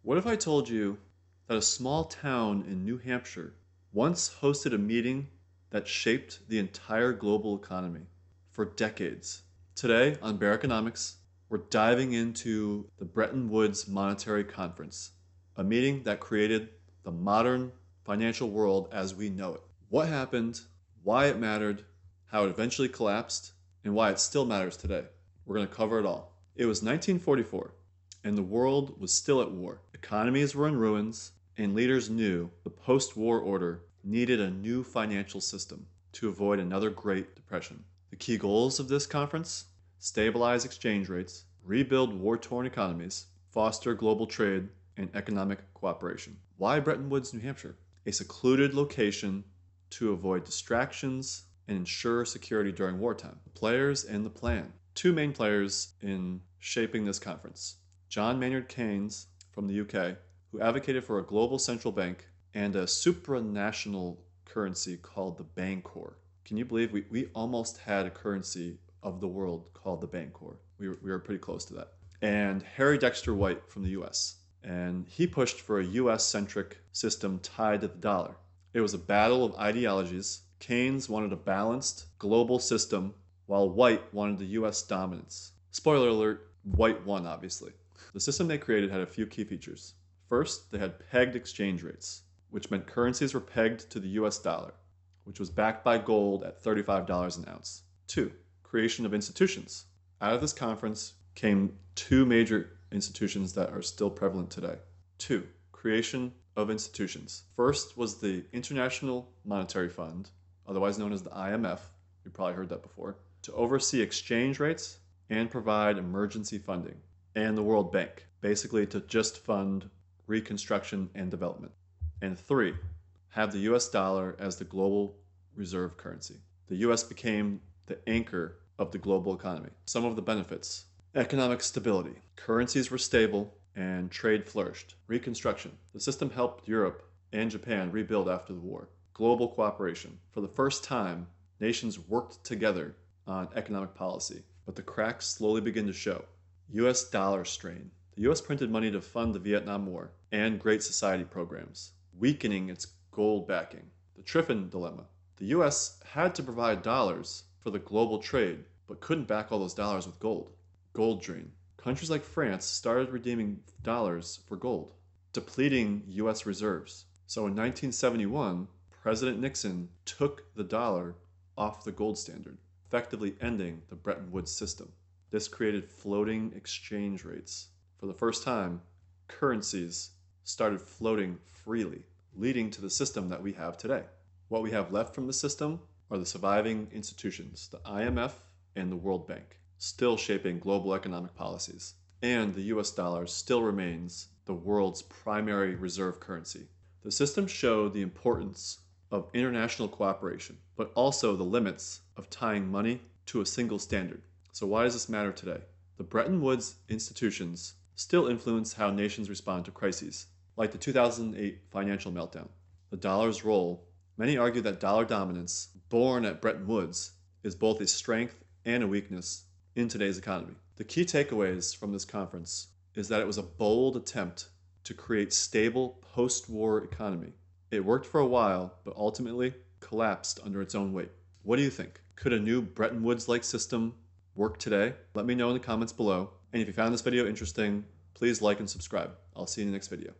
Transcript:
What if I told you that a small town in New Hampshire once hosted a meeting that shaped the entire global economy for decades? Today on Bear Economics, we're diving into the Bretton Woods Monetary Conference, a meeting that created the modern financial world as we know it. What happened, why it mattered, how it eventually collapsed, and why it still matters today. We're going to cover it all. It was 1944, and the world was still at war. Economies were in ruins, and leaders knew the post-war order needed a new financial system to avoid another Great Depression. The key goals of this conference: stabilize exchange rates, rebuild war-torn economies, foster global trade, and economic cooperation. Why Bretton Woods, New Hampshire? A secluded location to avoid distractions and ensure security during wartime. The players and the plan. Two main players in shaping this conference: John Maynard Keynes from the UK, who advocated for a global central bank and a supranational currency called the Bancor. Can you believe we almost had a currency of the world called the Bancor? We were pretty close to that. And Harry Dexter White from the US. And he pushed for a US-centric system tied to the dollar. It was a battle of ideologies. Keynes wanted a balanced global system, while White wanted the US dominance. Spoiler alert, White won, obviously. The system they created had a few key features. First, they had pegged exchange rates, which meant currencies were pegged to the US dollar, which was backed by gold at $35 an ounce. Two, creation of institutions. Out of this conference came two major institutions that are still prevalent today. Two, creation of institutions. First was the International Monetary Fund, otherwise known as the IMF, you probably heard that before, to oversee exchange rates and provide emergency funding. And the World Bank, basically to just fund reconstruction and development. And three, have the US dollar as the global reserve currency. The US became the anchor of the global economy. Some of the benefits: economic stability. Currencies were stable and trade flourished. Reconstruction. The system helped Europe and Japan rebuild after the war. Global cooperation. For the first time, nations worked together on economic policy, but the cracks slowly begin to show. US dollar strain. The US printed money to fund the Vietnam War and Great Society programs, weakening its gold backing. The Triffin dilemma. The US had to provide dollars for the global trade, but couldn't back all those dollars with gold. Gold drain. Countries like France started redeeming dollars for gold, depleting US reserves. So in 1971, President Nixon took the dollar off the gold standard, effectively ending the Bretton Woods system. This created floating exchange rates. For the first time, currencies started floating freely, leading to the system that we have today. What we have left from the system are the surviving institutions, the IMF and the World Bank, still shaping global economic policies. And the US dollar still remains the world's primary reserve currency. The system showed the importance of international cooperation, but also the limits of tying money to a single standard. So why does this matter today? The Bretton Woods institutions still influence how nations respond to crises, like the 2008 financial meltdown. The dollar's role. Many argue that dollar dominance, born at Bretton Woods, is both a strength and a weakness in today's economy. The key takeaways from this conference is that it was a bold attempt to create stable post-war economy. It worked for a while, but ultimately collapsed under its own weight. What do you think? Could a new Bretton Woods-like system work today? Let me know in the comments below. And if you found this video interesting, please like and subscribe. I'll see you in the next video.